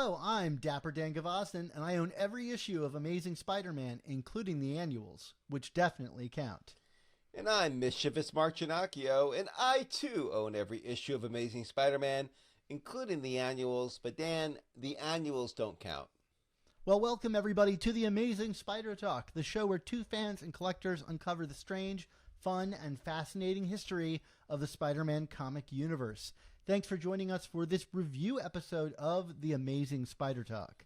Hello, I'm Dapper Dan Gavosden, and I own every issue of Amazing Spider-Man, including the annuals, which definitely count. And I'm Mischievous Marcinacchio, and I too own every issue of Amazing Spider-Man, including the annuals, but Dan, the annuals don't count. Well, welcome everybody to the Amazing Spider Talk, the show where two fans and collectors uncover the strange, fun, and fascinating history of the Spider-Man comic universe. Thanks for joining us for this review episode of the Amazing Spider Talk.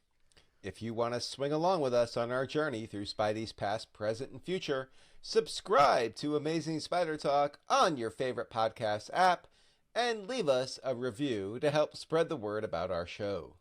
If you want to swing along with us on our journey through Spidey's past, present, and future, subscribe to Amazing Spider Talk on your favorite podcast app and leave us a review to help spread the word about our show.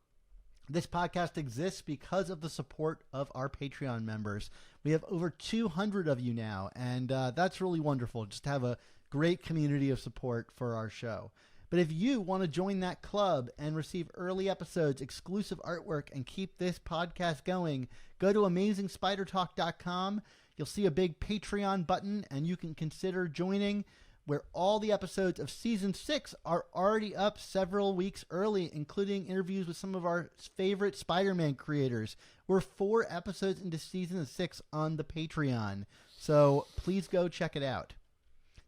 This podcast exists because of the support of our Patreon members. We have over 200 of you now, and that's really wonderful, just to have a great community of support for our show. But if you want to join that club and receive early episodes, exclusive artwork, and keep this podcast going, go to AmazingSpiderTalk.com. You'll see a big Patreon button, and you can consider joining, where all the episodes of Season 6 are already up several weeks early, including interviews with some of our favorite Spider-Man creators. We're 4 episodes into Season 6 on the Patreon, so please go check it out.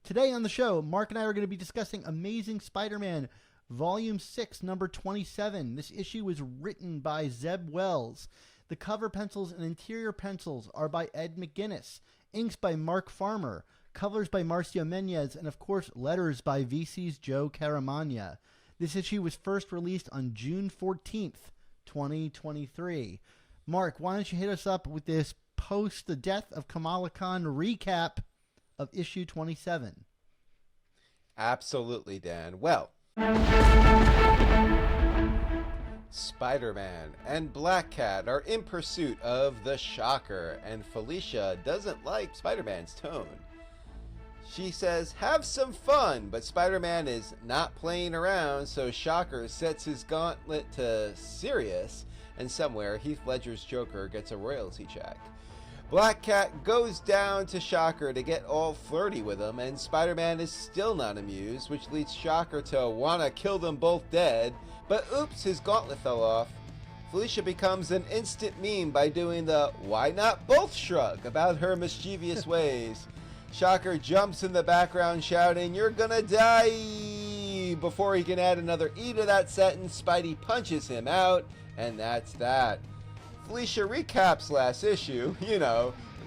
Today on the show, Mark and I are going to be discussing Amazing Spider-Man Volume 6, number 27. This issue was written by Zeb Wells. The cover pencils and interior pencils are by Ed McGuinness. Inks by Mark Farmer. Covers by Marcio Menyz. And, of course, letters by VC's Joe Caramanga. This issue was first released on June 14th, 2023. Mark, why don't you hit us up with this post the death of Kamala Khan recap of issue 27. Absolutely, Dan. Well, Spider-Man and Black Cat are in pursuit of the Shocker, and Felicia doesn't like Spider-Man's tone. She says, have some fun, but Spider-Man is not playing around, so Shocker sets his gauntlet to Sirius, and somewhere Heath Ledger's Joker gets a royalty check. Black Cat goes down to Shocker to get all flirty with him, and Spider-Man is still not amused, which leads Shocker to wanna kill them both dead, but oops, his gauntlet fell off. Felicia becomes an instant meme by doing the why not both shrug about her mischievous ways. Shocker jumps in the background shouting, you're gonna die! Before he can add another E to that sentence, Spidey punches him out, and that's that. Felicia recaps last issue,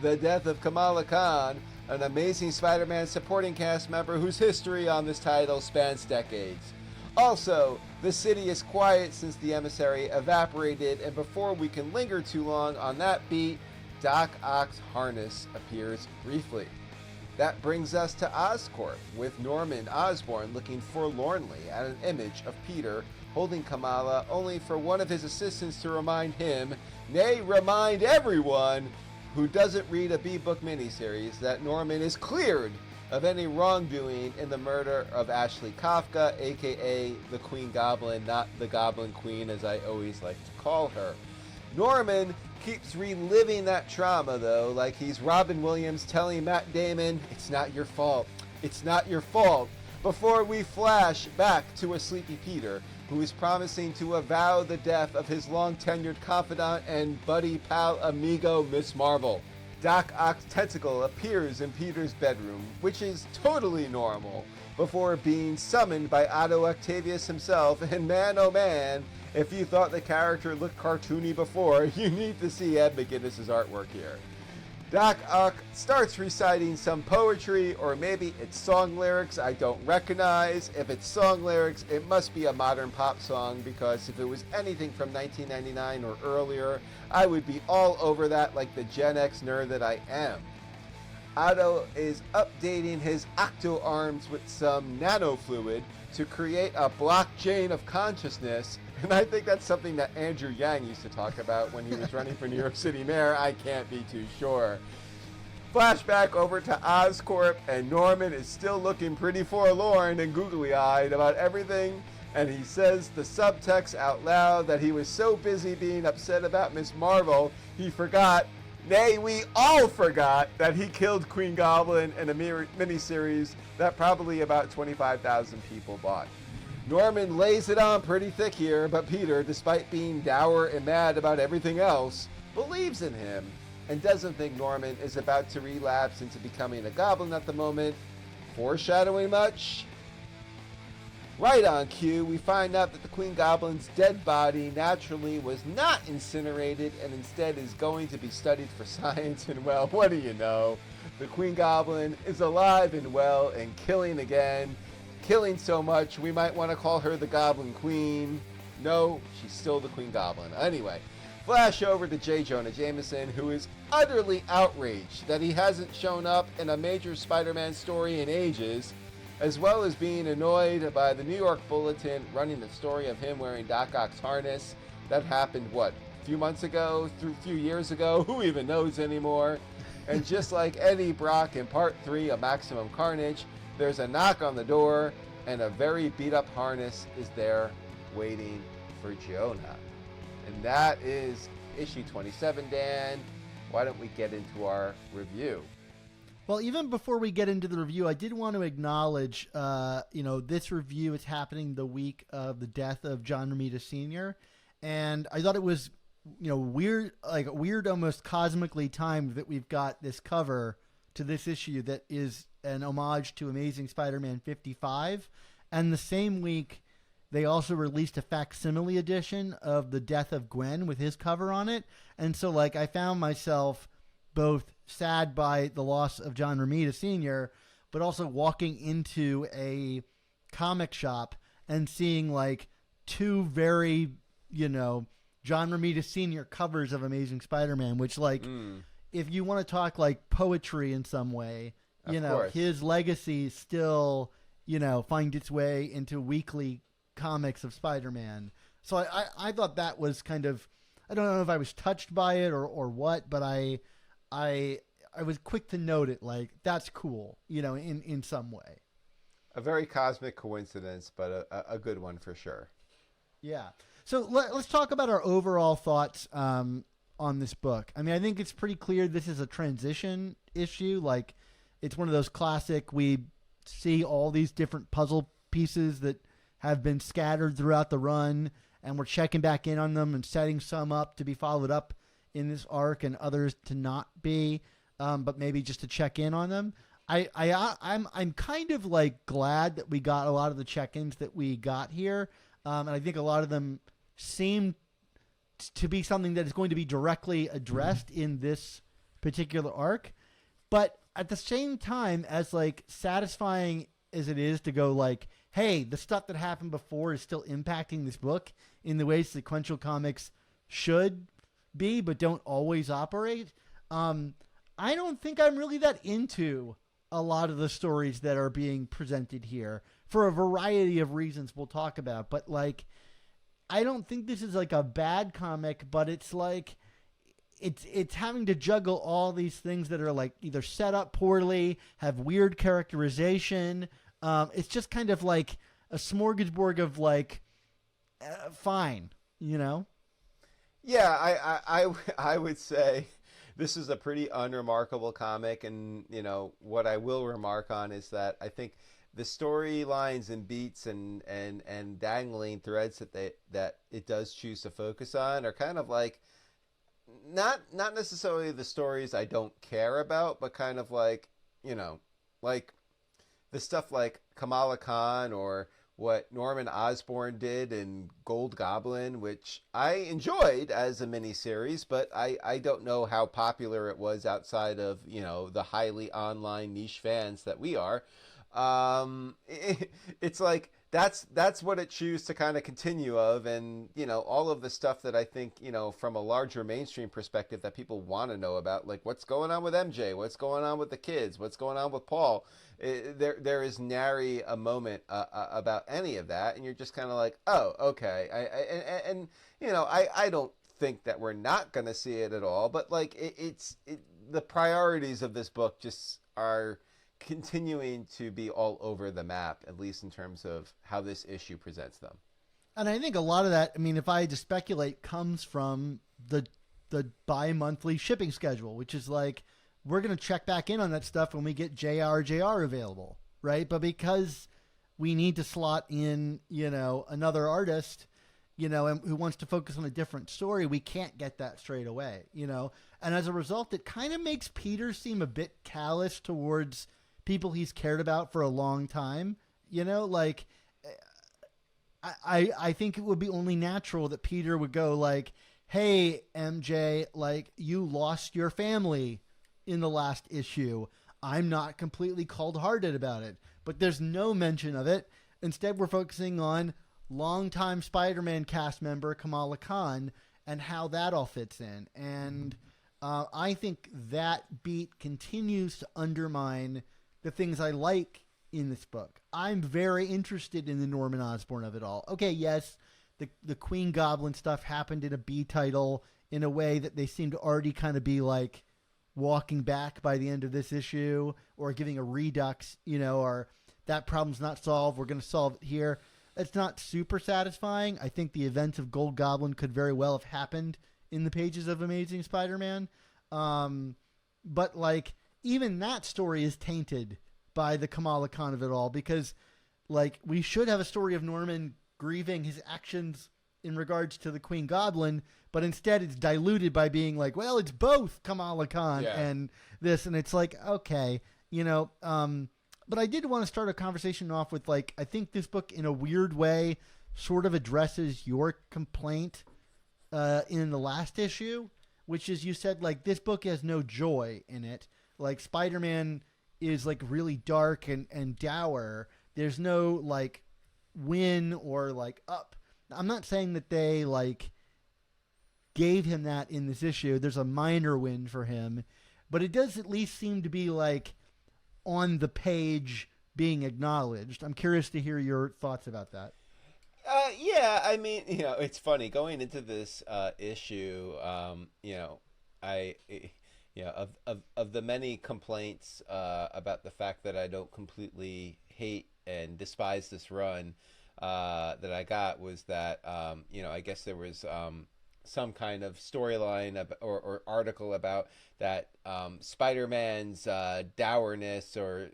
the death of Kamala Khan, an Amazing Spider-Man supporting cast member whose history on this title spans decades. Also, the city is quiet since the emissary evaporated, and before we can linger too long on that beat, Doc Ock's harness appears briefly. That brings us to Oscorp, with Norman Osborn looking forlornly at an image of Peter holding Kamala, only for one of his assistants to remind him, nay, remind everyone who doesn't read a B-Book miniseries, that Norman is cleared of any wrongdoing in the murder of Ashley Kafka, aka the Queen Goblin, not the Goblin Queen as I always like to call her. Norman keeps reliving that trauma, though, like he's Robin Williams telling Matt Damon, it's not your fault, it's not your fault, before we flash back to a sleepy Peter, who is promising to avow the death of his long-tenured confidant and buddy pal amigo Miss Marvel. Doc Ock's tentacle appears in Peter's bedroom, which is totally normal, before being summoned by Otto Octavius himself, and man oh man, if you thought the character looked cartoony before, you need to see Ed McGuinness' artwork here. Doc Ock starts reciting some poetry, or maybe it's song lyrics I don't recognize. If it's song lyrics, it must be a modern pop song, because if it was anything from 1999 or earlier, I would be all over that like the Gen X nerd that I am. Otto is updating his octo arms with some nanofluid to create a blockchain of consciousness, and I think that's something that Andrew Yang used to talk about when he was running for New York City mayor. I can't be too sure. Flashback over to Oscorp, and Norman is still looking pretty forlorn and googly-eyed about everything, and he says the subtext out loud that he was so busy being upset about Miss Marvel, he forgot, nay, we all forgot, that he killed Queen Goblin in a miniseries that probably about 25,000 people bought. Norman lays it on pretty thick here, but Peter, despite being dour and mad about everything else, believes in him and doesn't think Norman is about to relapse into becoming a goblin at the moment. Foreshadowing much? Right on cue, we find out that the Queen Goblin's dead body naturally was not incinerated and instead is going to be studied for science. And well, what do you know? The Queen Goblin is alive and well and killing again. Killing so much, we might want to call her the Goblin Queen. No, she's still the Queen Goblin. Anyway, flash over to J. Jonah Jameson, who is utterly outraged that he hasn't shown up in a major Spider-Man story in ages, as well as being annoyed by the New York Bulletin running the story of him wearing Doc Ock's harness. That happened, what, a few months ago, a few years ago? Who even knows anymore? And just like Eddie Brock in Part 3 of Maximum Carnage, there's a knock on the door, and a very beat-up harness is there waiting for Jonah. And that is issue 27, Dan. Why don't we get into our review? Well, even before we get into the review, I did want to acknowledge, this review is happening the week of the death of John Romita Sr., and I thought it was, weird, almost cosmically timed that we've got this cover to this issue that is an homage to Amazing Spider-Man 55, and the same week they also released a facsimile edition of The Death of Gwen with his cover on it, and so I found myself both sad by the loss of John Romita Sr., but also walking into a comic shop and seeing two very, John Romita Sr. covers of Amazing Spider-Man, which if you want to talk poetry in some way, his legacy still, finds its way into weekly comics of Spider-Man. So I thought that was kind of, I don't know if I was touched by it or what, but I was quick to note it, that's cool, in some way. A very cosmic coincidence, but a good one for sure. Yeah. So let's talk about our overall thoughts on this book. I mean, I think it's pretty clear this is a transition issue. It's one of those classic, we see all these different puzzle pieces that have been scattered throughout the run, and we're checking back in on them and setting some up to be followed up in this arc and others to not be, but maybe just to check in on them. I'm kind of glad that we got a lot of the check-ins that we got here, and I think a lot of them seem to be something that is going to be directly addressed in this particular arc. But at the same time, as satisfying as it is to go hey, the stuff that happened before is still impacting this book in the way sequential comics should be, but don't always operate. I don't think I'm really that into a lot of the stories that are being presented here for a variety of reasons we'll talk about. But I don't think this is a bad comic, but it's it's having to juggle all these things that are either set up poorly, have weird characterization. It's just kind of a smorgasbord of fine, Yeah, I would say this is a pretty unremarkable comic, and what I will remark on is that I think the storylines and beats and dangling threads that it does choose to focus on are kind of not necessarily the stories I don't care about, but kind of the stuff like Kamala Khan or what Norman Osborn did in Gold Goblin, which I enjoyed as a miniseries, but I don't know how popular it was outside of, the highly online niche fans that we are. It's that's what it chooses to kind of continue of, and all of the stuff that I think from a larger mainstream perspective that people want to know about, what's going on with MJ, what's going on with the kids, what's going on with Paul. There is nary a moment about any of that, and you're just kind of oh, okay. I don't think that we're not going to see it at all, but the priorities of this book just are continuing to be all over the map, at least in terms of how this issue presents them. And I think a lot of that, I mean, if I had to speculate, comes from the bi-monthly shipping schedule, which is we're going to check back in on that stuff when we get JR available, right? But because we need to slot in, another artist, and who wants to focus on a different story, we can't get that straight away, And as a result, it kind of makes Peter seem a bit callous towards people he's cared about for a long time, like I think it would be only natural that Peter would go like, hey, MJ, like you lost your family in the last issue. I'm not completely cold-hearted about it, but there's no mention of it. Instead, we're focusing on longtime Spider-Man cast member Kamala Khan and how that all fits in. And I think that beat continues to undermine the things I like in this book. I'm very interested in the Norman Osborn of it all. Okay, yes, the Queen Goblin stuff happened in a B title in a way that they seem to already kind of be like walking back by the end of this issue, or giving a redux, or that problem's not solved, we're going to solve it here. It's not super satisfying. I think the events of Gold Goblin could very well have happened in the pages of Amazing Spider-Man. But like even that story is tainted by the Kamala Khan of it all, because like we should have a story of Norman grieving his actions in regards to the Queen Goblin, but instead it's diluted by being like, well, it's both Kamala Khan and this, and it's like, okay, but I did want to start a conversation off with like, I think this book in a weird way sort of addresses your complaint in the last issue, which is you said like this book has no joy in it. Like Spider-Man is like really dark and dour. There's no like win or like up. I'm not saying that they like gave him that in this issue. There's a minor win for him, but it does at least seem to be like on the page being acknowledged. I'm curious to hear your thoughts about that. Yeah, I mean, it's funny going into this issue. Of the many complaints about the fact that I don't completely hate and despise this run that I got was that I guess there was some kind of storyline or article about that Spider-Man's dourness, or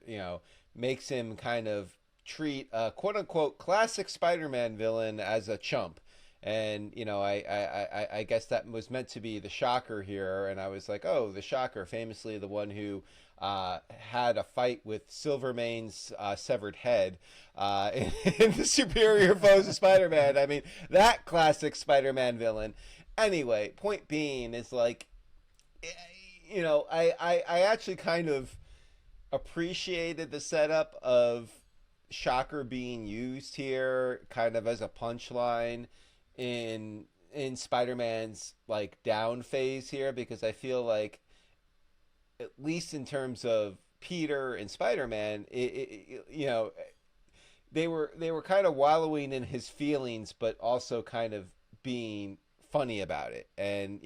makes him kind of treat a quote-unquote classic Spider-Man villain as a chump. And, I guess that was meant to be the Shocker here. And I was like, oh, the Shocker, famously the one who had a fight with Silvermane's severed head in the Superior Foes of Spider-Man. I mean, that classic Spider-Man villain. Anyway, point being is like, I actually kind of appreciated the setup of Shocker being used here kind of as a punchline in Spider-Man's like down phase here, because I feel like at least in terms of Peter and Spider-Man, they were kind of wallowing in his feelings, but also kind of being funny about it. And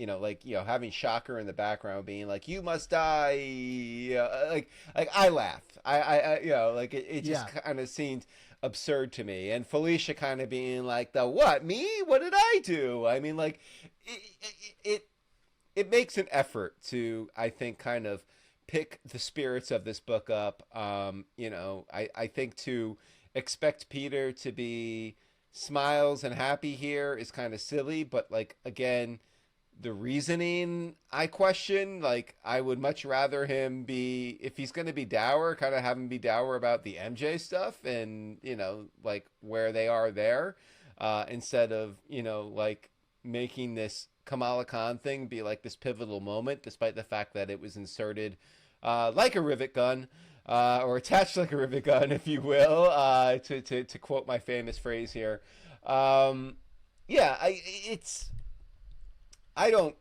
having Shocker in the background being like, you must die, like I laugh. It just kind of seemed absurd to me. And Felicia kind of being like, the what, me, what did I do? I mean, like it makes an effort to, I think, kind of pick the spirits of this book up. I think to expect Peter to be smiles and happy here is kind of silly, but like, again, the reasoning I question. Like, I would much rather him be, if he's going to be dour, kind of have him be dour about the MJ stuff and, like where they are there, instead of, like making this Kamala Khan thing be like this pivotal moment, despite the fact that it was inserted like a rivet gun, or attached like a rivet gun, if you will, to quote my famous phrase here. I don't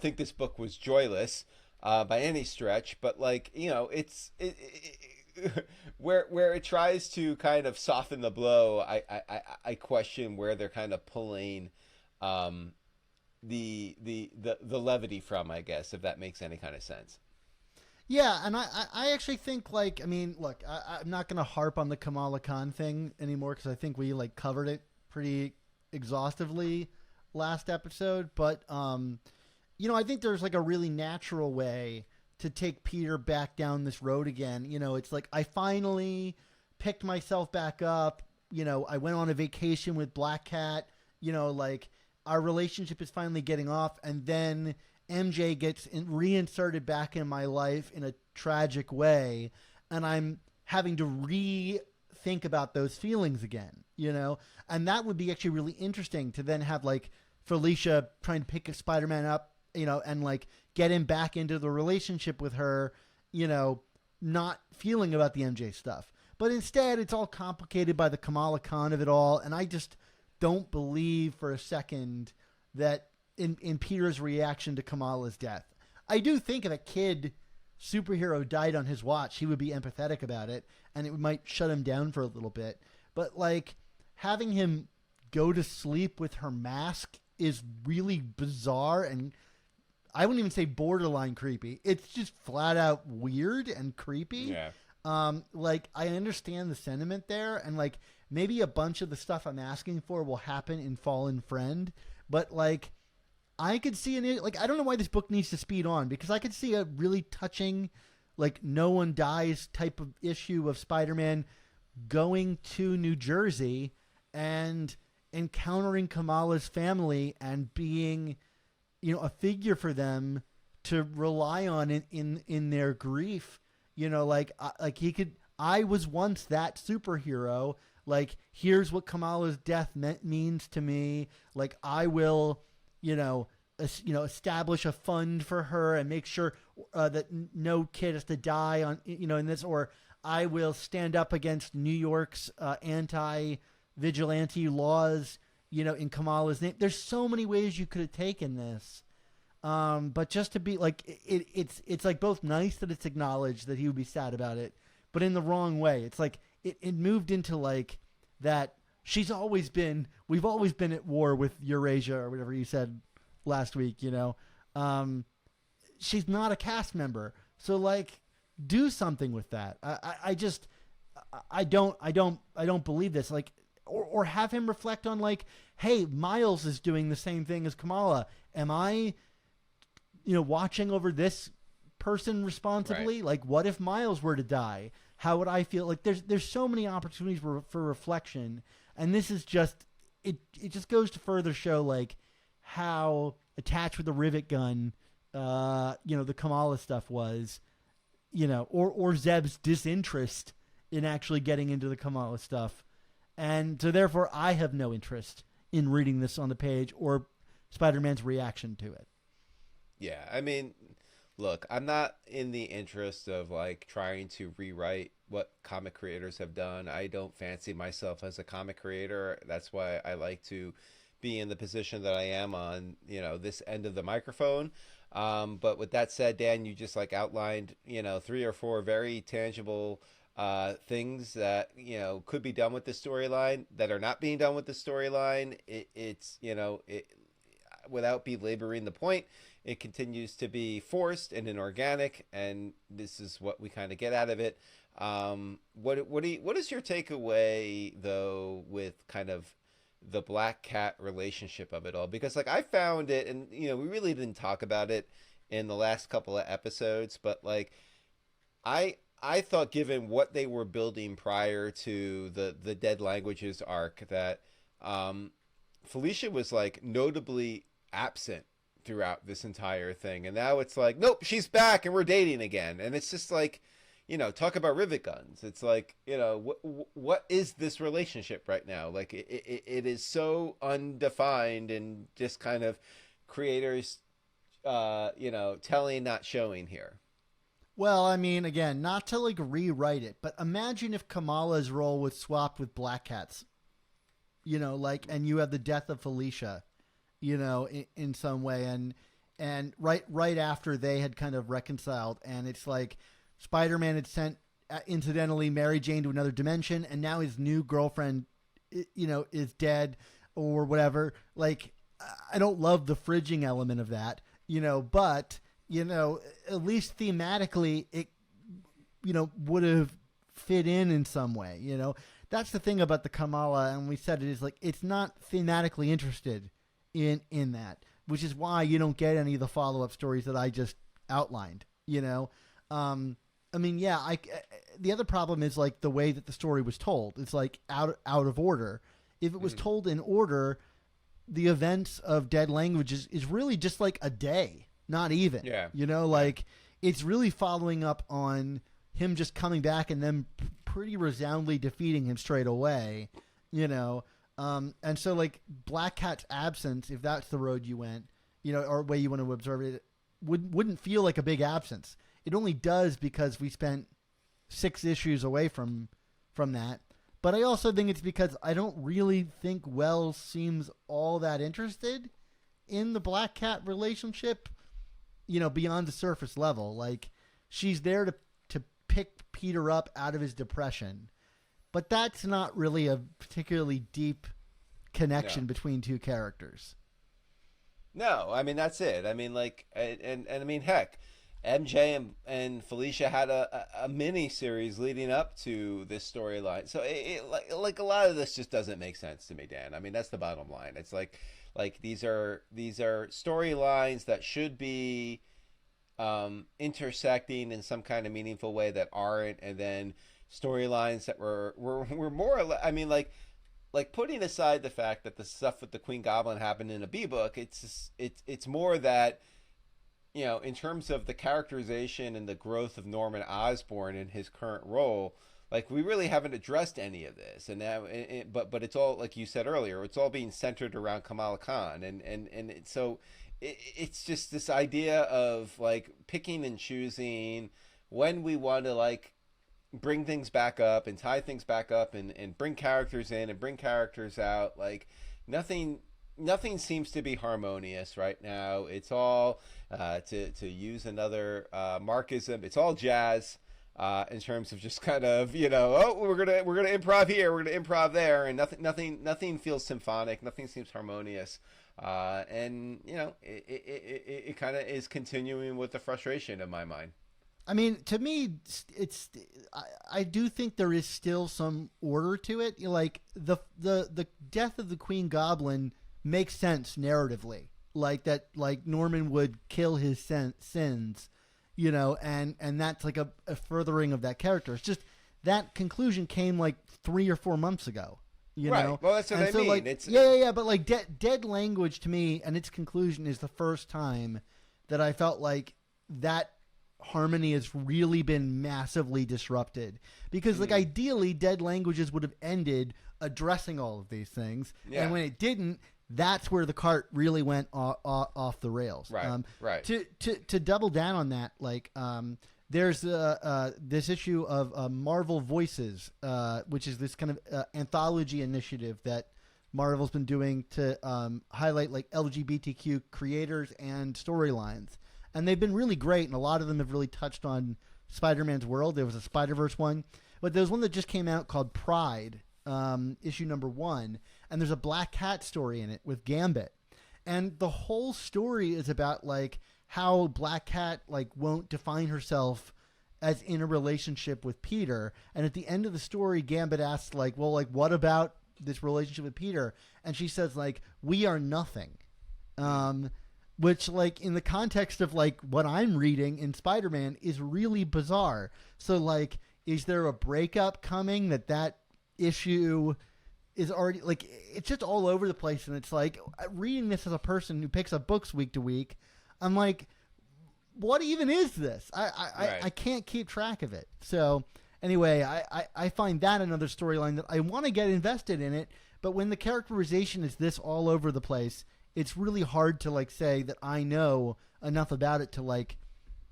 think this book was joyless by any stretch, but like, it's where it tries to kind of soften the blow. I question where they're kind of pulling the levity from, I guess, if that makes any kind of sense. Yeah, and I actually think, like, I mean, look, I'm not going to harp on the Kamala Khan thing anymore because I think we, like, covered it pretty exhaustively last episode. But, I think there's, like, a really natural way to take Peter back down this road again. It's like I finally picked myself back up. You know, I went on a vacation with Black Cat. You know, like our relationship is finally getting off, and then MJ gets reinserted back in my life in a tragic way, and I'm having to rethink about those feelings again, you know? And that would be actually really interesting to then have, like, Felicia trying to pick a Spider-Man up, you know, and, like, get him back into the relationship with her, you know, not feeling about the MJ stuff. But instead, it's all complicated by the Kamala Khan of it all, and I just don't believe for a second that in Peter's reaction to Kamala's death. I do think if a kid superhero died on his watch, he would be empathetic about it, and it might shut him down for a little bit. But, like, having him go to sleep with her mask is really bizarre, and I wouldn't even say borderline creepy. It's just flat out weird and creepy. Yeah. Like, I understand the sentiment there, and, like, maybe a bunch of the stuff I'm asking for will happen in Fallen Friend, but, like, I could see I don't know why this book needs to speed on, because I could see a really touching, like, no one dies type of issue of Spider-Man going to New Jersey and encountering Kamala's family and being, you know, a figure for them to rely on in their grief. You know, like he could, I was once that superhero. Like, here's what Kamala's death means to me. Like, I will, you know, establish a fund for her and make sure that no kid has to die on, you know, in this, or I will stand up against New York's anti-vigilante laws, you know, in Kamala's name. There's so many ways you could have taken this. But just to be like, it's like both nice that it's acknowledged that he would be sad about it, but in the wrong way. It's like, it moved into like that we've always been at war with Eurasia, or whatever you said last week, you know. She's not a cast member, so, like, do something with that. I don't believe this. Like, or have him reflect on, like, hey, Miles is doing the same thing as Kamala. Am I, you know, watching over this person responsibly? Right. Like, what if Miles were to die? How would I feel? Like, there's so many opportunities for reflection, and this is just it just goes to further show, like, how attached with the rivet gun, you know, the Kamala stuff was, you know, or Zeb's disinterest in actually getting into the Kamala stuff. And so therefore I have no interest in reading this on the page or Spider-Man's reaction to it. Yeah, I mean, look, I'm not in the interest of, like, trying to rewrite what comic creators have done. I don't fancy myself as a comic creator. That's why I like to be in the position that I am on, you know, this end of the microphone. But with that said, Dan, you just, like, outlined, you know, 3 or 4 very tangible things that, you know, could be done with the storyline that are not being done with the storyline. It's, you know, without belaboring the point, it continues to be forced and inorganic, and this is what we kind of get out of it. What is your takeaway, though, with kind of the Black Cat relationship of it all? Because, like, I found it, and, you know, we really didn't talk about it in the last couple of episodes, but, like, I thought, given what they were building prior to the Dead Languages arc, that Felicia was, like, notably absent throughout this entire thing, and now it's like, nope, she's back and we're dating again. And it's just like, you know, talk about rivet guns. It's like, you know, what is this relationship right now? Like, it is so undefined, and just kind of creators, you know, telling, not showing here. Well, I mean, again, not to, like, rewrite it, but imagine if Kamala's role was swapped with Black Cat's, you know, like, and you have the death of Felicia, you know, in some way, and right after they had kind of reconciled, and it's like Spider-Man had sent, incidentally, Mary Jane to another dimension, and now his new girlfriend, you know, is dead or whatever. Like, I don't love the fridging element of that, you know, but, you know, at least thematically it, you know, would have fit in some way, you know. That's the thing about the Kamala, and we said it, is like, it's not thematically interested in that, which is why you don't get any of the follow-up stories that I just outlined, you know. I mean, yeah, the other problem is like the way that the story was told. It's like out of order. If it was told in order, the events of Dead Language is really just like a day, not even. Yeah. You know, like it's really following up on him just coming back and then pretty resoundingly defeating him straight away, you know. And so like Black Cat's absence, if that's the road you went, you know, or way you want to observe it, wouldn't feel like a big absence. It only does because we spent 6 issues away from that. But I also think it's because I don't really think Wells seems all that interested in the Black Cat relationship, you know, beyond the surface level. Like, she's there to pick Peter up out of his depression. But that's not really a particularly deep connection between two characters. No, I mean, that's it. I mean, like, and I mean, heck, MJ and Felicia had a mini series leading up to this storyline. So like a lot of this just doesn't make sense to me, Dan. I mean, that's the bottom line. It's like these are storylines that should be intersecting in some kind of meaningful way that aren't, and then storylines that were more or less, I mean, like putting aside the fact that the stuff with the Queen Goblin happened in a B book, it's more that, you know, in terms of the characterization and the growth of Norman Osborn in his current role, like, we really haven't addressed any of this, and now, but it's all, like you said earlier, it's all being centered around Kamala Khan, and so it's just this idea of like picking and choosing when we want to like bring things back up and tie things back up and bring characters in and bring characters out. Like, nothing seems to be harmonious right now. It's all to use another Marxism, it's all jazz in terms of just kind of, you know, oh, we're gonna improv here, we're gonna improv there, and nothing feels symphonic, nothing seems harmonious, and you know, it kind of is continuing with the frustration in my mind. I mean, to me, I do think there is still some order to it. Like, the death of the Queen Goblin makes sense narratively, like that, like Norman would kill his sins, you know, and that's like a furthering of that character. It's just that conclusion came like 3 or 4 months ago, you know. Well, that's what I mean. Like, it's yeah. But like Dead Language to me and its conclusion is the first time that I felt like that harmony has really been massively disrupted, because like ideally Dead Languages would have ended addressing all of these things, and when it didn't, that's where the cart really went off the rails. Right. To double down on that, like there's this issue of Marvel Voices, which is this kind of anthology initiative that Marvel's been doing to highlight like LGBTQ creators and storylines. And they've been really great, and a lot of them have really touched on Spider-Man's world. There was a Spider-Verse one, but there was one that just came out called Pride, issue number 1, and there's a Black Cat story in it with Gambit. And the whole story is about like how Black Cat like won't define herself as in a relationship with Peter. And at the end of the story, Gambit asks like, well, like, what about this relationship with Peter? And she says like, we are nothing. Which, like, in the context of, like, what I'm reading in Spider-Man is really bizarre. So, like, is there a breakup coming that issue is already, like, it's just all over the place. And it's like, reading this as a person who picks up books week to week, I'm like, what even is this? I can't keep track of it. So, anyway, I find that another storyline that I want to get invested in it. But when the characterization is this all over the place, it's really hard to like say that I know enough about it to like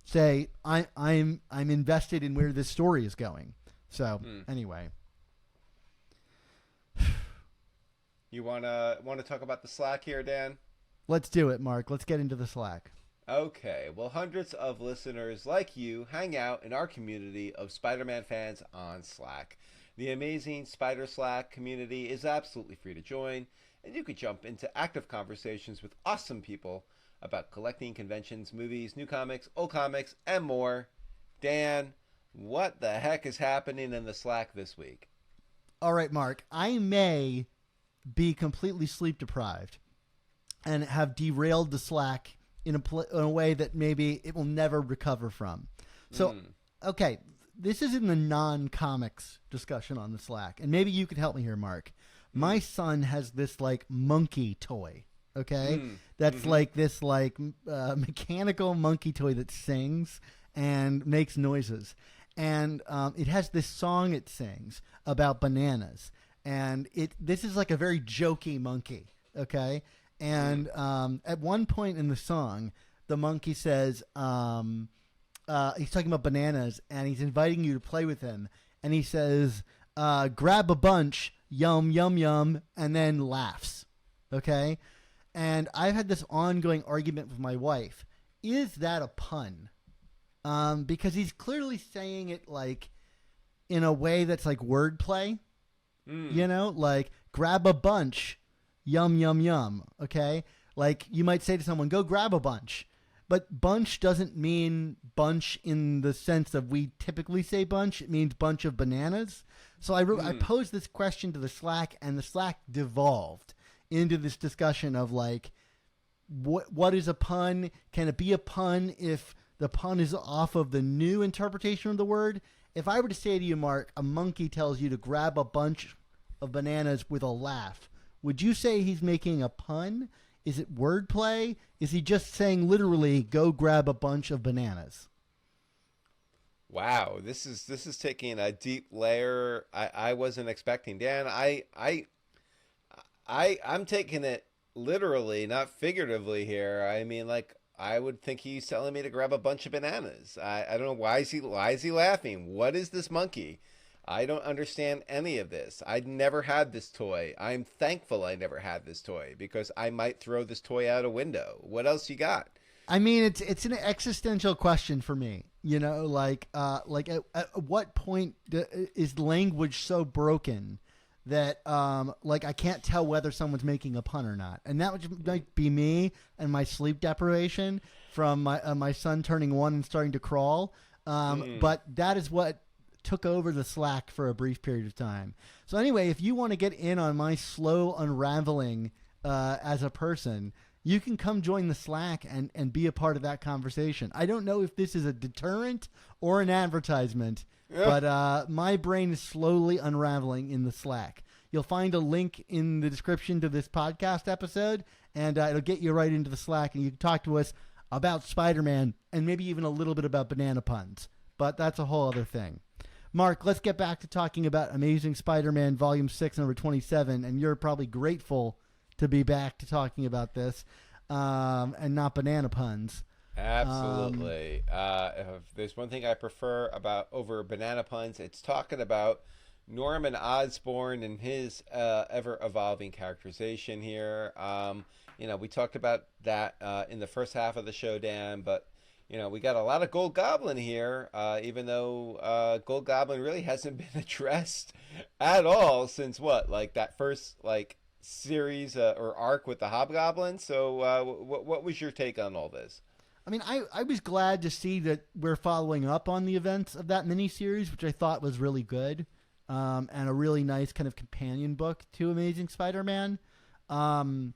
say I'm invested in where this story is going. So anyway, you wanna talk about the Slack here, Dan? Let's do it, Mark. Let's get into the Slack. Okay. Well, hundreds of listeners like you hang out in our community of Spider-Man fans on Slack. The amazing Spider Slack community is absolutely free to join, and you could jump into active conversations with awesome people about collecting, conventions, movies, new comics, old comics, and more. Dan, what the heck is happening in the Slack this week? All right, Mark. I may be completely sleep deprived and have derailed the Slack in a way that maybe it will never recover from. So okay, this is in the non-comics discussion on the Slack, and maybe you could help me here, Mark. My son has this like monkey toy. Okay, that's like this like mechanical monkey toy that sings and makes noises, and it has this song it sings about bananas, and this is like a very jokey monkey. Okay, and at one point in the song, the monkey says, he's talking about bananas, and he's inviting you to play with him, and he says, grab a bunch, yum, yum, yum, and then laughs. Okay? And I've had this ongoing argument with my wife. Is that a pun? Because he's clearly saying it like in a way that's like wordplay. You know? Like, grab a bunch, yum, yum, yum. Okay? Like, you might say to someone, go grab a bunch. But bunch doesn't mean bunch in the sense of we typically say bunch. It means bunch of bananas. So I posed this question to the Slack, and the Slack devolved into this discussion of like, what is a pun? Can it be a pun if the pun is off of the new interpretation of the word? If I were to say to you, Mark, a monkey tells you to grab a bunch of bananas with a laugh, would you say he's making a pun? Is it wordplay? Is he just saying literally, go grab a bunch of bananas? Wow, this is taking a deep layer I wasn't expecting. Dan, I'm taking it literally, not figuratively here. I mean, like, I would think he's telling me to grab a bunch of bananas. I don't know, why is he laughing? What is this monkey? I don't understand any of this. I'd never had this toy. I'm thankful I never had this toy because I might throw this toy out a window. What else you got? I mean, it's an existential question for me. You know, like at what point is language so broken that like I can't tell whether someone's making a pun or not? And that might be me and my sleep deprivation from my son turning 1 and starting to crawl. But that is what took over the Slack for a brief period of time. So anyway, if you want to get in on my slow unraveling as a person, you can come join the Slack and be a part of that conversation. I don't know if this is a deterrent or an advertisement, but my brain is slowly unraveling in the Slack. You'll find a link in the description to this podcast episode, and it'll get you right into the Slack, and you can talk to us about Spider-Man and maybe even a little bit about banana puns. But that's a whole other thing. Mark, let's get back to talking about Amazing Spider-Man Volume 6, number 27, and you're probably grateful to be back to talking about this and not banana puns. Absolutely. If there's one thing I prefer over banana puns, it's talking about Norman Osborn and his ever-evolving characterization here. We talked about that in the first half of the show, Dan, but we got a lot of Gold Goblin here, even though Gold Goblin really hasn't been addressed at all since that first series or arc with the Hobgoblin. So what was your take on all this? I mean, I was glad to see that we're following up on the events of that miniseries, which I thought was really good, and a really nice kind of companion book to Amazing Spider-Man. In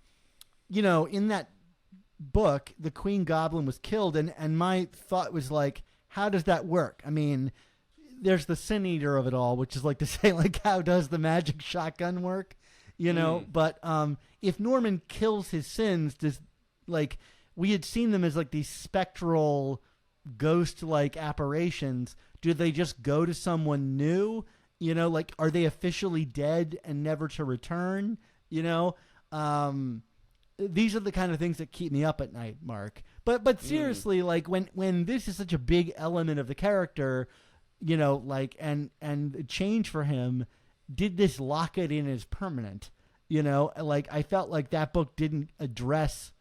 that book, the Queen Goblin was killed, and my thought was like, how does that work? I mean, there's the Sin Eater of it all, which is like to say, like, how does the magic shotgun work? But if Norman kills his sins, we had seen them as like these spectral ghost-like apparitions. Do they just go to someone new? Are they officially dead and never to return? These are the kind of things that keep me up at night, Mark. But seriously, like when this is such a big element of the character, and the change for him, did this lock it in as permanent? I felt like that book didn't address.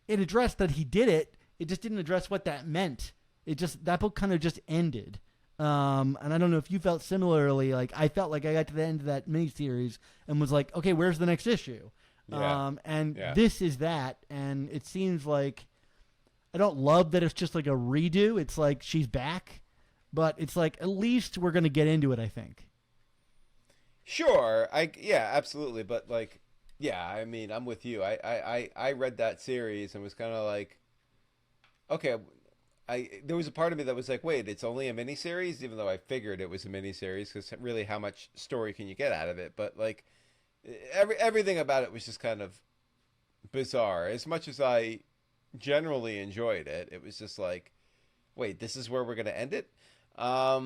It addressed that he did it. It just didn't address what that meant. That book kind of just ended. And I don't know if you felt similarly. Like I felt like I got to the end of that miniseries and was like, okay, where's the next issue? This is that, and it seems like I don't love that it's just like a redo. It's like she's back, but it's like at least we're gonna get into it, I think. Sure, absolutely, but I mean, I'm with you. I read that series and was kind of like, okay, there was a part of me that was like, wait, it's only a miniseries, even though I figured it was a miniseries, because really, how much story can you get out of it? But like, everything about it was just kind of bizarre. As much as I generally enjoyed it, it was just like, wait, this is where we're gonna end it. But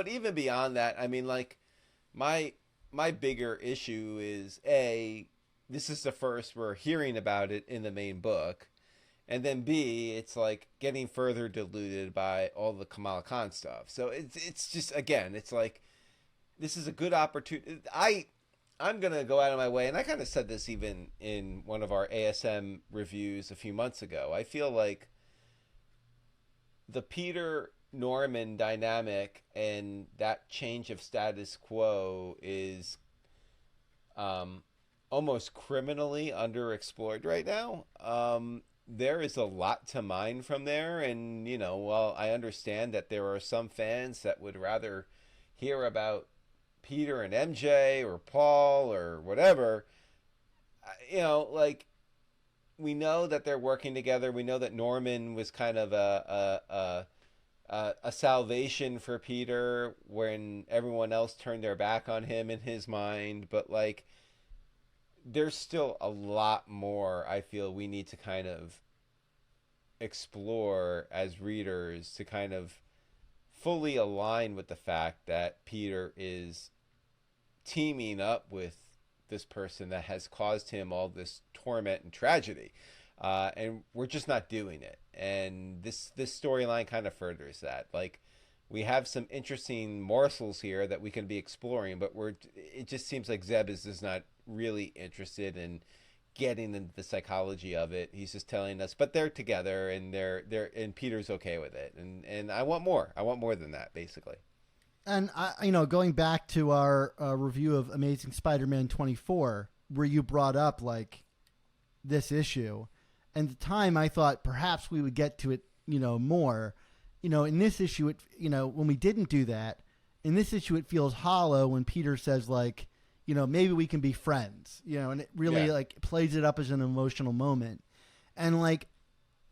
even beyond that, I mean, like, my bigger issue is this is the first we're hearing about it in the main book. And then B, it's like getting further diluted by all the Kamala Khan stuff. So it's just, again, it's like, this is a good opportunity. I'm going to go out of my way, and I kind of said this even in one of our ASM reviews a few months ago. I feel like the Peter Norman dynamic and that change of status quo is almost criminally underexplored right now. There is a lot to mine from there, and while I understand that there are some fans that would rather hear about Peter and MJ or Paul or whatever, like, we know that they're working together. We know that Norman was kind of a salvation for Peter when everyone else turned their back on him in his mind, but like, there's still a lot more I feel we need to kind of explore as readers to kind of fully align with the fact that Peter is teaming up with this person that has caused him all this torment and tragedy. And we're just not doing it. And this storyline kind of furthers that. Like, we have some interesting morsels here that we can be exploring, but it just seems like Zeb is just not really interested in getting into the psychology of it. He's just telling us, but they're together, and and Peter's okay with it. And I want more. I want more than that, basically. And going back to our review of Amazing Spider-Man 24, where you brought up like this issue, and at the time I thought perhaps we would get to it, more. In this issue, when we didn't do that, in this issue, it feels hollow when Peter says, like, maybe we can be friends, and it really like plays it up as an emotional moment. And like,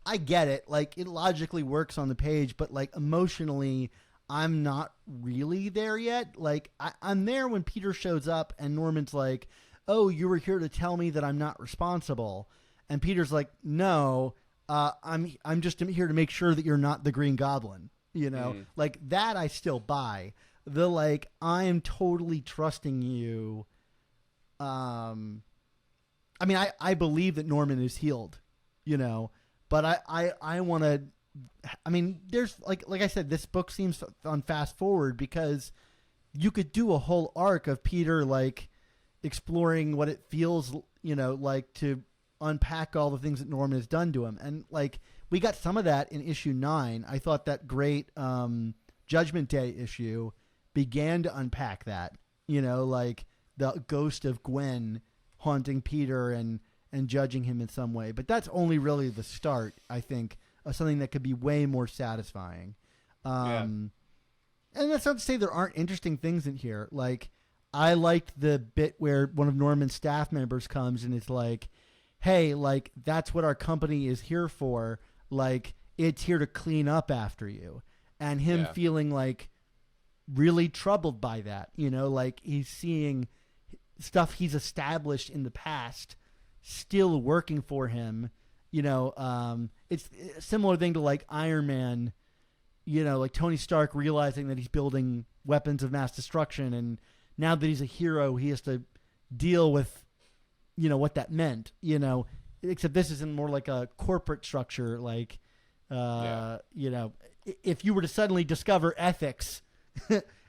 I get it. Like, it logically works on the page, but like emotionally, I'm not really there yet. Like, I'm there when Peter shows up and Norman's like, oh, you were here to tell me that I'm not responsible. And Peter's like, no, I'm just here to make sure that you're not the Green Goblin, like that. I still buy the, like, I am totally trusting you. I mean, I believe that Norman is healed, but I want to, I mean, there's like I said, this book seems on fast forward because you could do a whole arc of Peter, like, exploring what it feels, like to unpack all the things that Norman has done to him. And like, we got some of that in issue 9. I thought that great Judgment Day issue began to unpack that, like the ghost of Gwen haunting Peter and judging him in some way. But that's only really the start, I think, of something that could be way more satisfying. And that's not to say there aren't interesting things in here. Like, I liked the bit where one of Norman's staff members comes and it's like, hey, like, that's what our company is here for. Like, it's here to clean up after you. And him feeling like really troubled by that, like he's seeing stuff he's established in the past still working for him. It's a similar thing to like Iron Man, like Tony Stark realizing that he's building weapons of mass destruction. And now that he's a hero, he has to deal with, what that meant, except this isn't more like a corporate structure. Like, if you were to suddenly discover ethics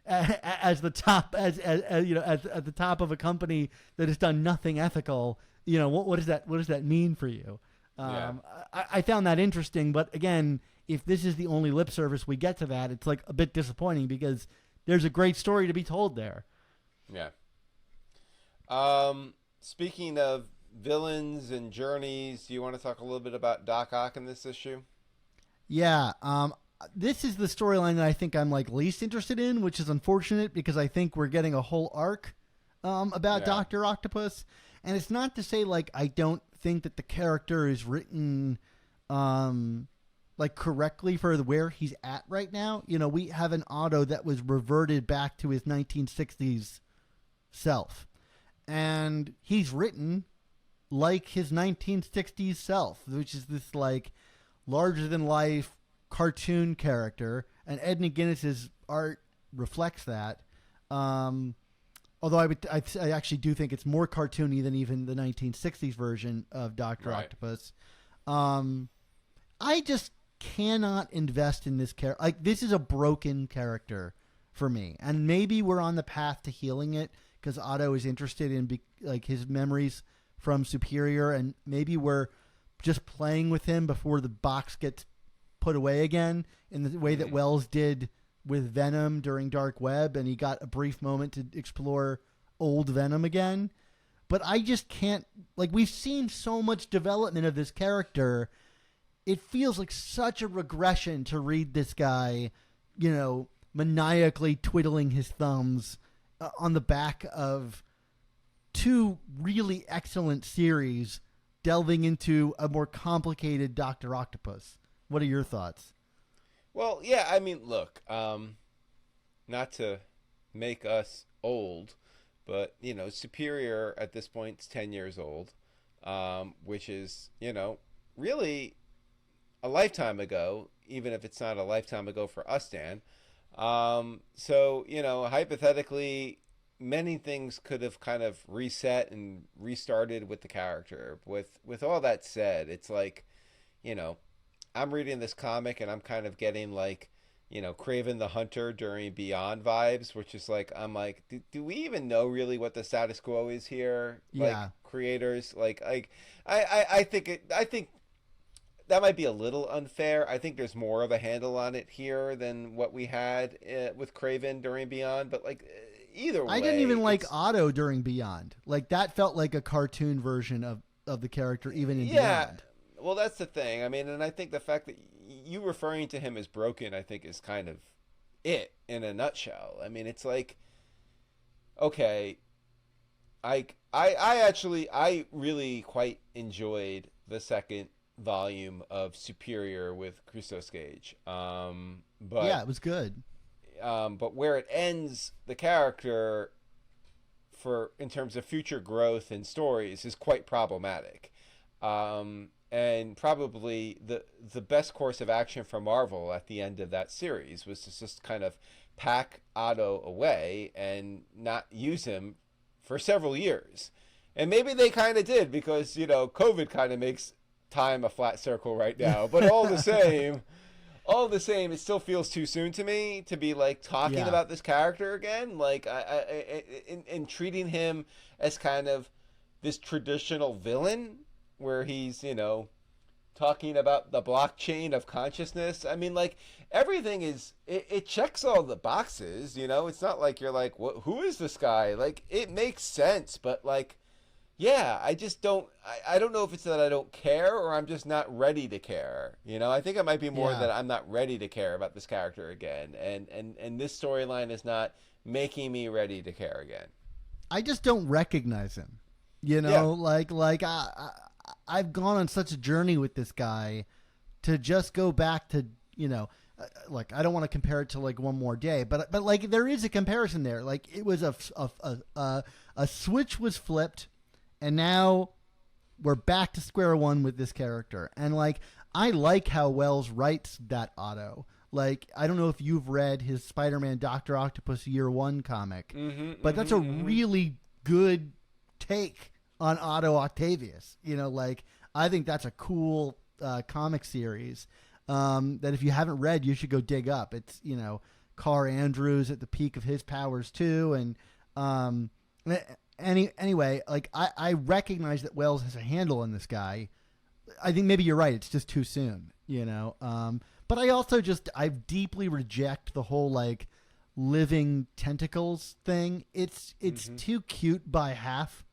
as the top, at the top of a company that has done nothing ethical, what does that mean for you? I found that interesting, but again, if this is the only lip service we get to that, it's like a bit disappointing because there's a great story to be told there. Yeah. Speaking of villains and journeys, do you want to talk a little bit about Doc Ock in this issue? Yeah. This is the storyline that I think I'm like least interested in, which is unfortunate because I think we're getting a whole arc about Dr. Octopus. And it's not to say like I don't think that the character is written like correctly for where he's at right now. You know, we have an Otto that was reverted back to his 1960s self, and he's written like his 1960s self, which is this like larger than life cartoon character, and Ed McGuinness's art reflects that. Although I actually do think it's more cartoony than even the 1960s version of Dr. Octopus. I just cannot invest in this character. Like, this is a broken character for me, and maybe we're on the path to healing it because Otto is interested in like his memories from Superior, and maybe we're just playing with him before the box gets put away again in the way that Wells did with Venom during Dark Web, and he got a brief moment to explore old Venom again. But I just can't, like, we've seen so much development of this character. It feels like such a regression to read this guy, you know, maniacally twiddling his thumbs on the back of two really excellent series delving into a more complicated Dr. Octopus. What are your thoughts? Well, yeah, I mean, look, not to make us old, but, you know, Superior at this point is 10 years old, which is, you know, really a lifetime ago, even if it's not a lifetime ago for us, Dan. So, you know, hypothetically, many things could have kind of reset and restarted with the character. With all that said, it's like, you know, I'm reading this comic and I'm kind of getting like, you know, Kraven the Hunter during Beyond vibes, which is like, I'm like, do we even know really what the status quo is here? Like, Yeah. creators, I think that might be a little unfair. I think there's more of a handle on it here than what we had with Kraven during Beyond, but like, either way. I didn't even like Otto during Beyond. Like, that felt like a cartoon version of the character even in Beyond. Well, that's the thing. I mean, and I think the fact that you referring to him as broken, I think, is kind of it in a nutshell. I mean, it's like, okay, I really quite enjoyed the second volume of Superior with Christos Gage. But yeah, it was good. But where it ends, the character, in terms of future growth and stories, is quite problematic. And probably the best course of action for Marvel at the end of that series was to just kind of pack Otto away and not use him for several years. And maybe they kind of did because, you know, COVID kind of makes time a flat circle right now. But all the same, it still feels too soon to me to be like talking about this character again. Like in treating him as kind of this traditional villain where he's, you know, talking about the blockchain of consciousness. I mean, like, everything is, it checks all the boxes, you know? It's not like you're like, who is this guy? Like, it makes sense, but like, yeah, I just don't, I don't know if it's that I don't care or I'm just not ready to care. You know, I think it might be more that I'm not ready to care about this character again. And this storyline is not making me ready to care again. I just don't recognize him. You know, like I've gone on such a journey with this guy to just go back to, you know, like, I don't want to compare it to like One More Day, but like there is a comparison there. Like, it was a switch was flipped, and now we're back to square one with this character. And like, I like how Wells writes that Otto. Like, I don't know if you've read his Spider-Man Dr. Octopus Year One comic, but that's a really good take on Otto Octavius. You know, like, I think that's a cool comic series that if you haven't read, you should go dig up. It's, you know, Carr Andrews at the peak of his powers too. And anyway, like, I recognize that Wells has a handle on this guy. I think maybe you're right. It's just too soon, you know? But I also I deeply reject the whole like living tentacles thing. It's too cute by half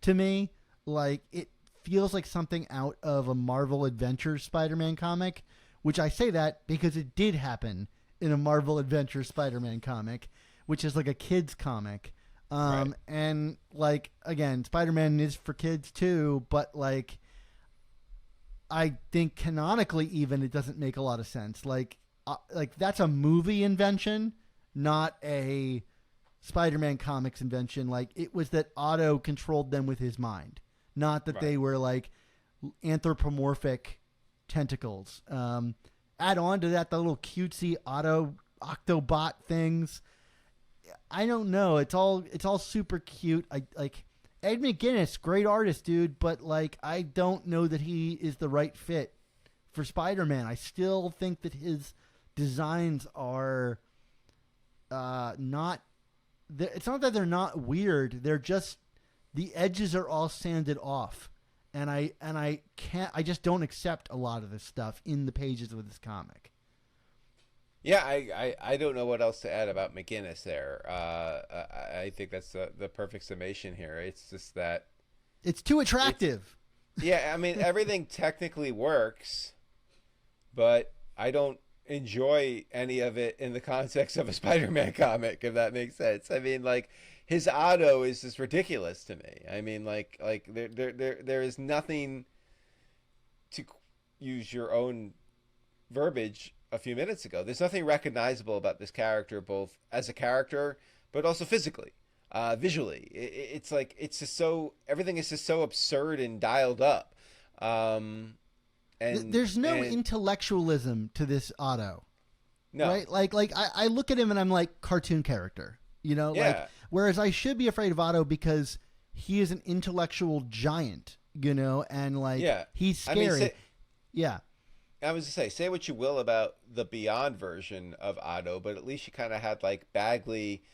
to me. Like, it feels like something out of a Marvel Adventures Spider-Man comic, which I say that because it did happen in a Marvel Adventures Spider-Man comic, which is like a kid's comic. Right. And like, again, Spider-Man is for kids too, but like, I think canonically even it doesn't make a lot of sense. Like that's a movie invention, not a Spider-Man comics invention. Like it was that Otto controlled them with his mind, not that they were like anthropomorphic tentacles. Add on to that the little cutesy Octobot things. I don't know. It's all super cute. I like Ed McGuinness, great artist, dude, but like I don't know that he is the right fit for Spider-Man. I still think that his designs are not. It's not that they're not weird. They're just the edges are all sanded off, and I can't. I just don't accept a lot of this stuff in the pages of this comic. Yeah, I don't know what else to add about McGuinness there. I think that's the perfect summation here. It's just that it's too attractive. Yeah, I mean, everything technically works, but I don't enjoy any of it in the context of a Spider-Man comic, if that makes sense. I mean, like, his Otto is just ridiculous to me. I mean, like there is nothing, to use your own verbiage a few minutes ago, there's nothing recognizable about this character, both as a character but also physically, visually. It's like it's just so, everything is just so absurd and dialed up. And there's no intellectualism to this Otto. No. Right? Like I look at him and I'm like, cartoon character, you know? Yeah. Like, whereas I should be afraid of Otto because he is an intellectual giant, you know, and like he's scary. I mean, I was to say what you will about the Beyond version of Otto, but at least you kind of had like Bagley,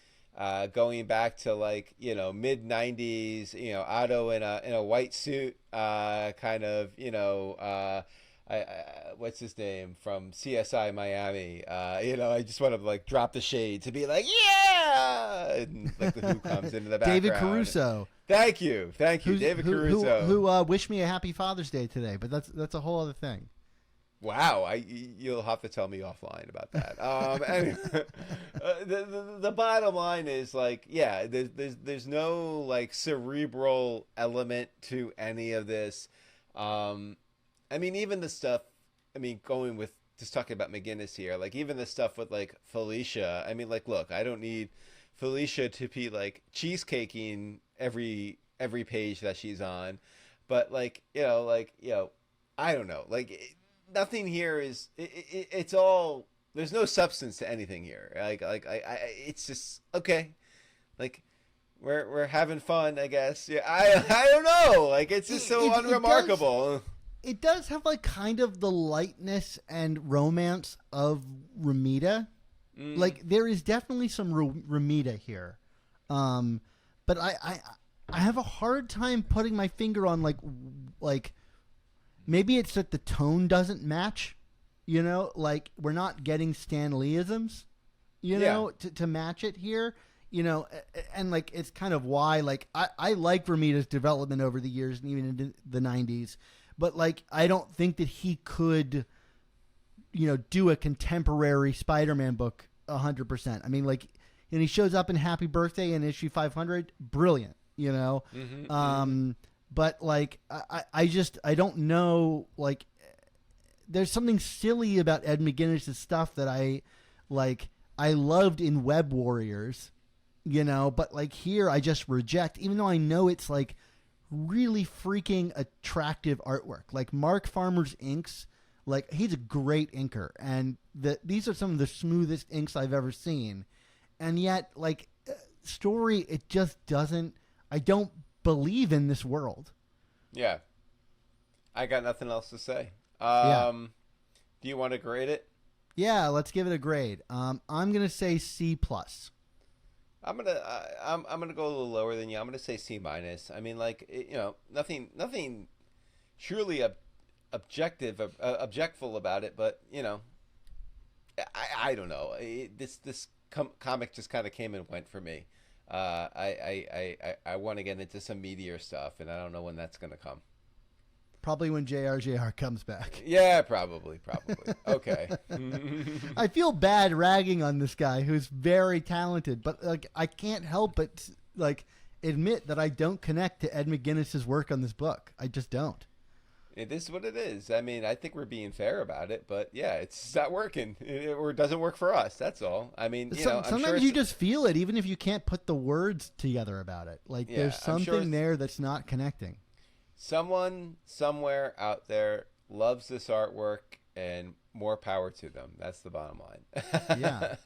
going back to like, you know, mid '90s, you know, Otto in a white suit, kind of, you know, what's his name from CSI Miami? You know, I just want to like drop the shade to be like, yeah, and like the Who comes into the background. David Caruso. Thank you, David Caruso, who wished me a happy Father's Day today, but that's a whole other thing. Wow, you'll have to tell me offline about that. Anyway, the bottom line is like, yeah, there's no like cerebral element to any of this. I mean, even the stuff. I mean, going with just talking about McGuinness here, like even the stuff with like Felicia. I mean, like, look, I don't need Felicia to be like cheesecaking every page that she's on, but like, you know, I don't know, like. Nothing here is it's all, there's no substance to anything here. Like it's just okay. Like we're having fun, I guess. Yeah, I don't know. Like it's just so unremarkable. It does have like kind of the lightness and romance of Ramita. Like there is definitely some Ramita here. But I have a hard time putting my finger on like maybe it's that the tone doesn't match, you know, like we're not getting Stan Lee-isms, you know, to match it here, you know, and like it's kind of why, like, I like Ramita's development over the years and even in the 90s, but like I don't think that he could, you know, do a contemporary Spider-Man book 100%. I mean, like, and he shows up in Happy Birthday in issue 500, brilliant, you know. But like I don't know, like there's something silly about Ed McGuinness' stuff that I loved in Web Warriors, you know, but like here I just reject, even though I know it's like really freaking attractive artwork. Like Mark Farmer's inks, like he's a great inker, and these are some of the smoothest inks I've ever seen, and yet like story, it just doesn't. I don't believe in this world. Yeah, I got nothing else to say. Do you want to grade it? Yeah, let's give it a grade. I'm gonna say C+. I'm gonna go a little lower than you. I'm gonna say C-. I mean, like, you know, nothing truly objectful about it, but you know, I don't know. This comic just kind of came and went for me. I want to get into some meatier stuff, and I don't know when that's going to come. Probably when JRJR comes back. Yeah, probably. Okay. I feel bad ragging on this guy who's very talented, but like I can't help but like admit that I don't connect to Ed McGuinness's work on this book. I just don't. It is what it is. I mean, I think we're being fair about it, but yeah, it's not working, or it doesn't work for us. That's all. I mean, sometimes sure you just feel it, even if you can't put the words together about it. Like there's something there that's not connecting. Someone somewhere out there loves this artwork, and more power to them. That's the bottom line. Yeah.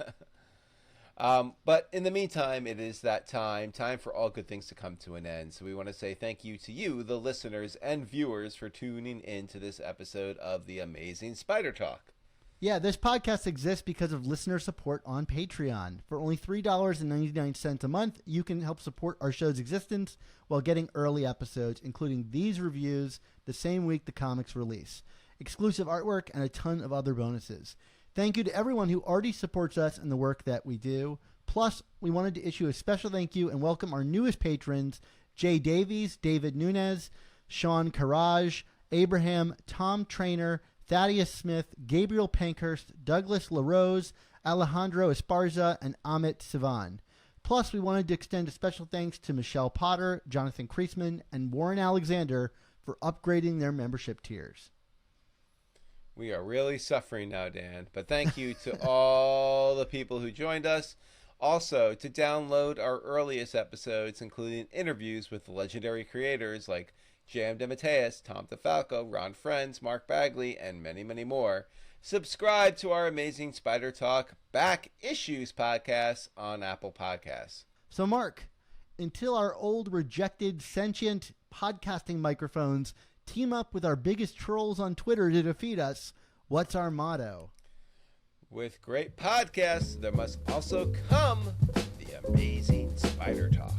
But in the meantime, it is that time for all good things to come to an end. So we want to say thank you to you, the listeners and viewers, for tuning in to this episode of The Amazing Spider Talk. Yeah, this podcast exists because of listener support on Patreon. For only $3.99 a month, you can help support our show's existence while getting early episodes, including these reviews the same week the comics release, exclusive artwork, and a ton of other bonuses. Thank you to everyone who already supports us and the work that we do. Plus, we wanted to issue a special thank you and welcome our newest patrons, Jay Davies, David Nunez, Sean Carrage, Abraham, Tom Trainer, Thaddeus Smith, Gabriel Pankhurst, Douglas LaRose, Alejandro Esparza, and Amit Sivan. Plus, we wanted to extend a special thanks to Michelle Potter, Jonathan Kreisman, and Warren Alexander for upgrading their membership tiers. We are really suffering now, Dan, but thank you to all the people who joined us. Also, to download our earliest episodes, including interviews with legendary creators like J.M. DeMatteis, Tom DeFalco, Ron Friends, Mark Bagley, and many, many more, subscribe to our Amazing Spider Talk Back Issues podcast on Apple Podcasts. So, Mark, until our old rejected sentient podcasting microphones team up with our biggest trolls on Twitter to defeat us, what's our motto? With great podcasts, there must also come the Amazing Spider Talk.